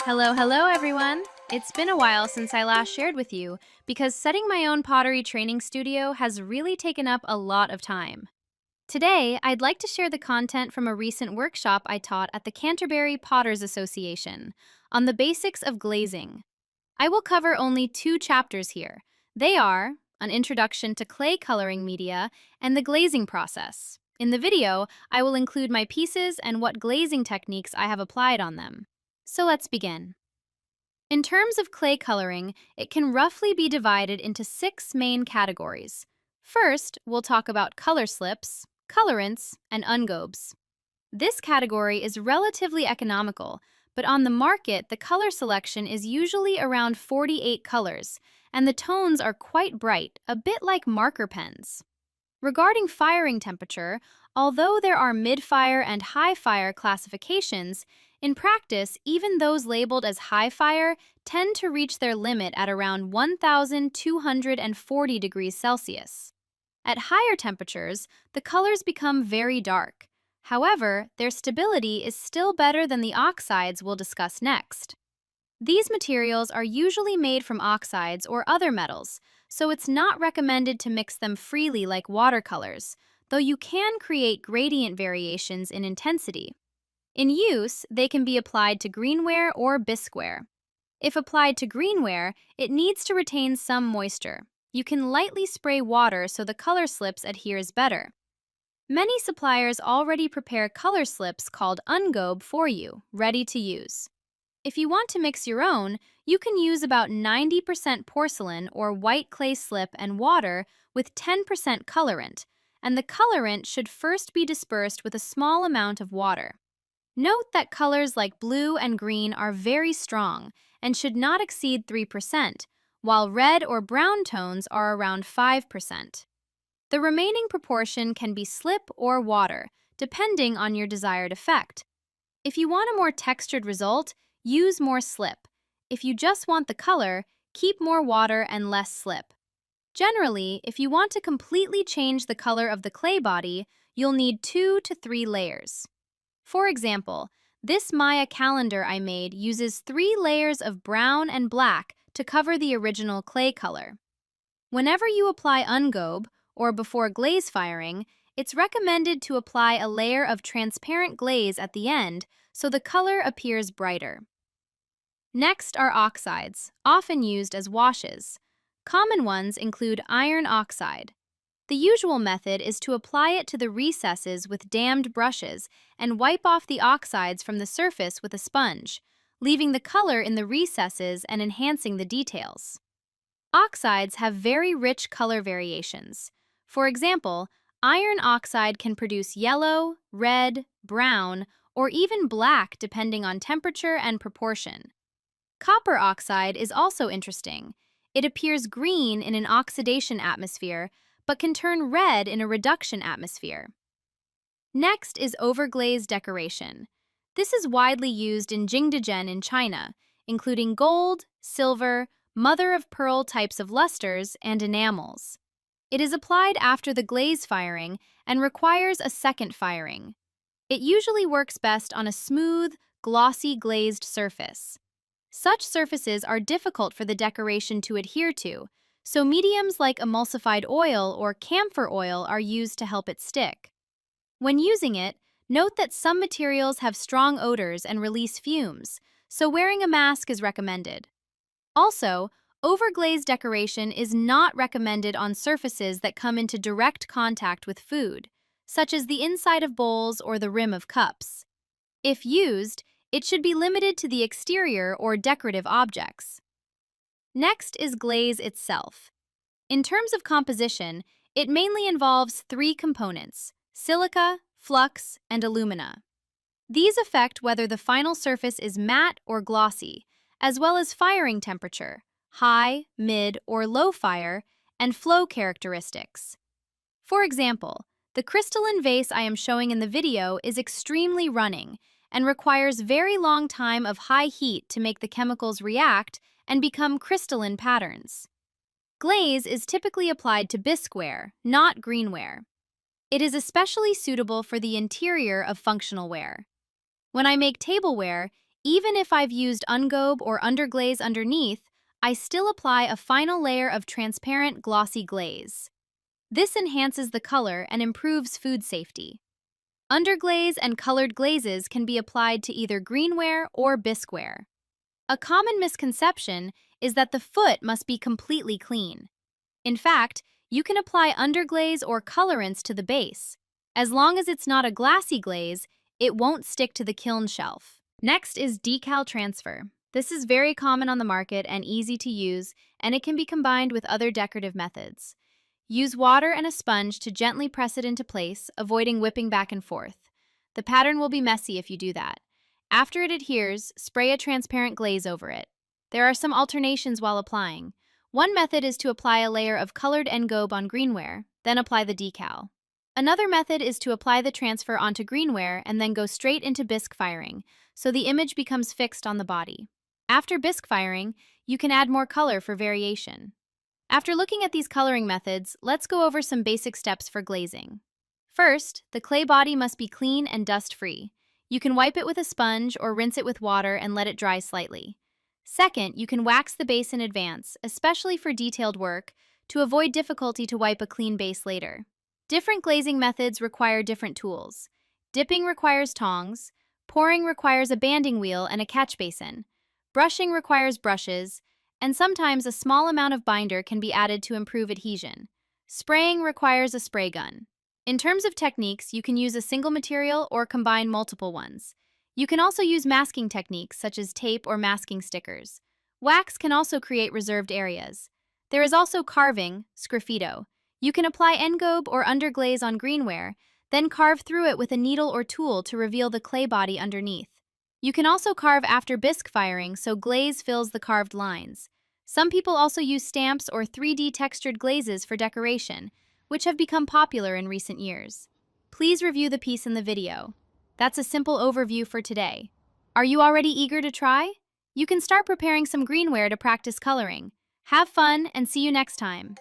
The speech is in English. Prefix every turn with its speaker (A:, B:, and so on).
A: Hello everyone! It's been a while since I last shared with you because setting my own pottery training studio has really taken up a lot of time. Today, I'd like to share the content from a recent workshop I taught at the Canterbury Potters Association on the basics of glazing. I will cover only two chapters here. They are an introduction to clay coloring media and the glazing process. In the video, I will include my pieces and what glazing techniques I have applied on them. So let's begin. In terms of clay coloring, it can roughly be divided into 6 main categories. First, we'll talk about color slips, colorants, and ungobes. This category is relatively economical, but on the market, the color selection is usually around 48 colors, and the tones are quite bright, a bit like marker pens. Regarding firing temperature, although there are mid-fire and high-fire classifications, in practice, even those labeled as high-fire tend to reach their limit at around 1,240 degrees Celsius. At higher temperatures, the colors become very dark. However, their stability is still better than the oxides we'll discuss next. These materials are usually made from oxides or other metals, so it's not recommended to mix them freely like watercolors, though you can create gradient variations in intensity. In use, they can be applied to greenware or bisqueware. If applied to greenware, it needs to retain some moisture. You can lightly spray water so the color slips adheres better. Many suppliers already prepare color slips called ungobe for you, ready to use. If you want to mix your own, you can use about 90% porcelain or white clay slip and water with 10% colorant, and the colorant should first be dispersed with a small amount of water. Note that colors like blue and green are very strong and should not exceed 3%, while red or brown tones are around 5%. The remaining proportion can be slip or water, depending on your desired effect. If you want a more textured result, use more slip. If you just want the color, keep more water and less slip. Generally, if you want to completely change the color of the clay body, you'll need 2 to 3 layers. For example, this Maya calendar I made uses 3 layers of brown and black to cover the original clay color. Whenever you apply ungobe, or before glaze firing, it's recommended to apply a layer of transparent glaze at the end so the color appears brighter. Next are oxides, often used as washes. Common ones include iron oxide. The usual method is to apply it to the recesses with dammed brushes and wipe off the oxides from the surface with a sponge, leaving the color in the recesses and enhancing the details. Oxides have very rich color variations. For example, iron oxide can produce yellow, red, brown, or even black depending on temperature and proportion. Copper oxide is also interesting. It appears green in an oxidation atmosphere, but can turn red in a reduction atmosphere. Next is overglaze decoration. This is widely used in jingdezhen in China, including gold, silver, mother-of-pearl types of lusters, and enamels. It is applied after the glaze firing and requires a second firing. It usually works best on a smooth, glossy glazed surface. Such surfaces are difficult for the decoration to adhere to, so mediums like emulsified oil or camphor oil are used to help it stick. When using it, note that some materials have strong odors and release fumes, so wearing a mask is recommended. Also, overglaze decoration is not recommended on surfaces that come into direct contact with food, such as the inside of bowls or the rim of cups. If used, it should be limited to the exterior or decorative objects. Next is glaze itself. In terms of composition, it mainly involves 3 components: silica, flux, and alumina. These affect whether the final surface is matte or glossy, as well as firing temperature, high, mid, or low fire, and flow characteristics. For example, the crystalline vase I am showing in the video is extremely running and requires very long time of high heat to make the chemicals react and become crystalline patterns. Glaze is typically applied to bisqueware, not greenware. It is especially suitable for the interior of functional ware. When I make tableware, Even if I've used ungobe or underglaze underneath, I still apply a final layer of transparent glossy glaze. This enhances the color and improves food safety. Underglaze and colored glazes can be applied to either greenware or bisqueware. A common misconception is that the foot must be completely clean. In fact, you can apply underglaze or colorants to the base. As long as it's not a glassy glaze, it won't stick to the kiln shelf. Next is decal transfer. This is very common on the market and easy to use, and it can be combined with other decorative methods. Use water and a sponge to gently press it into place, avoiding whipping back and forth. The pattern will be messy if you do that. After it adheres, spray a transparent glaze over it. There are some alternations while applying. One method is to apply a layer of colored engobe on greenware, then apply the decal. Another method is to apply the transfer onto greenware and then go straight into bisque firing, so the image becomes fixed on the body. After bisque firing, you can add more color for variation. After looking at these coloring methods, let's go over some basic steps for glazing. First, the clay body must be clean and dust-free. You can wipe it with a sponge or rinse it with water and let it dry slightly. Second, you can wax the base in advance, especially for detailed work, to avoid difficulty to wipe a clean base later. Different glazing methods require different tools. Dipping requires tongs, pouring requires a banding wheel and a catch basin, brushing requires brushes, and sometimes a small amount of binder can be added to improve adhesion. Spraying requires a spray gun. In terms of techniques, you can use a single material or combine multiple ones. You can also use masking techniques such as tape or masking stickers. Wax can also create reserved areas. There is also carving, sgraffito. You can apply engobe or underglaze on greenware, then carve through it with a needle or tool to reveal the clay body underneath. You can also carve after bisque firing so glaze fills the carved lines. Some people also use stamps or 3D textured glazes for decoration, which have become popular in recent years. Please review the piece in the video. That's a simple overview for today. Are you already eager to try? You can start preparing some greenware to practice coloring. Have fun and see you next time.